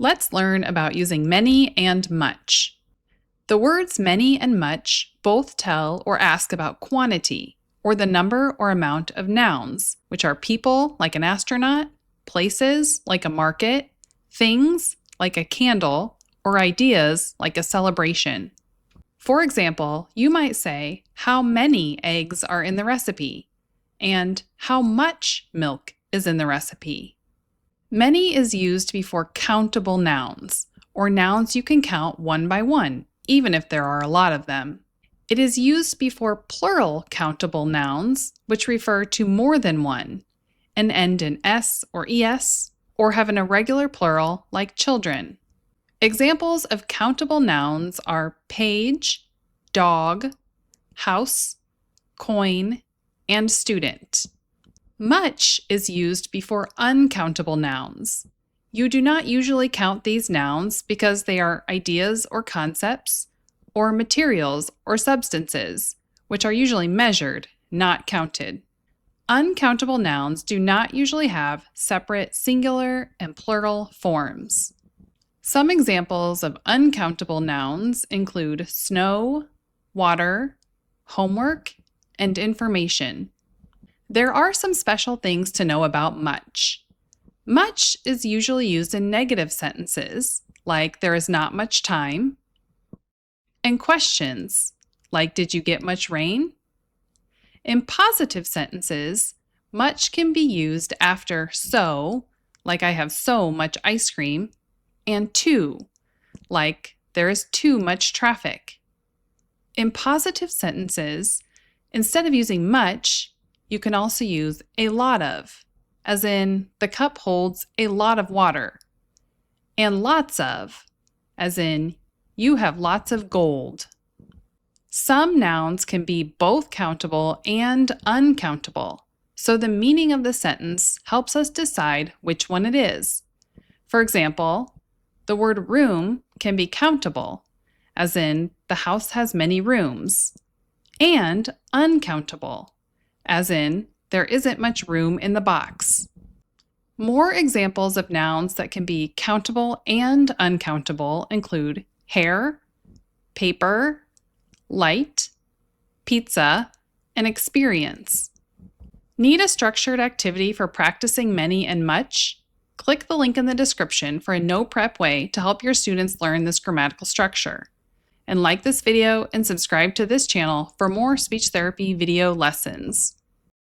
Let's learn about using many and much. The words many and much both tell or ask about quantity, or the number or amount of nouns, which are people, like an astronaut, places, like a market, things, like a candle, or ideas, like a celebration. For example, you might say, how many eggs are in the recipe? And how much milk is in the recipe? Many is used before countable nouns, or nouns you can count one by one, even if there are a lot of them. It is used before plural countable nouns, which refer to more than one, and end in s or es, or have an irregular plural like children. Examples of countable nouns are page, dog, house, coin, and student. Much is used before uncountable nouns. You do not usually count these nouns because they are ideas or concepts, or materials or substances, which are usually measured, not counted. Uncountable nouns do not usually have separate singular and plural forms. Some examples of uncountable nouns include snow, water, homework, and information. There are some special things to know about much. Much is usually used in negative sentences, like there is not much time, and questions, like did you get much rain? In positive sentences, much can be used after so, like I have so much ice cream, and too, like there is too much traffic. In positive sentences, instead of using much, you can also use a lot of, as in the cup holds a lot of water, and lots of, as in you have lots of gold. Some nouns can be both countable and uncountable, so the meaning of the sentence helps us decide which one it is. For example, the word room can be countable, as in the house has many rooms, and uncountable, as in there isn't much room in the box. More examples of nouns that can be countable and uncountable include hair, paper, light, pizza, and experience. Need a structured activity for practicing many and much? Click the link in the description for a no-prep way to help your students learn this grammatical structure. And like this video and subscribe to this channel for more speech therapy video lessons.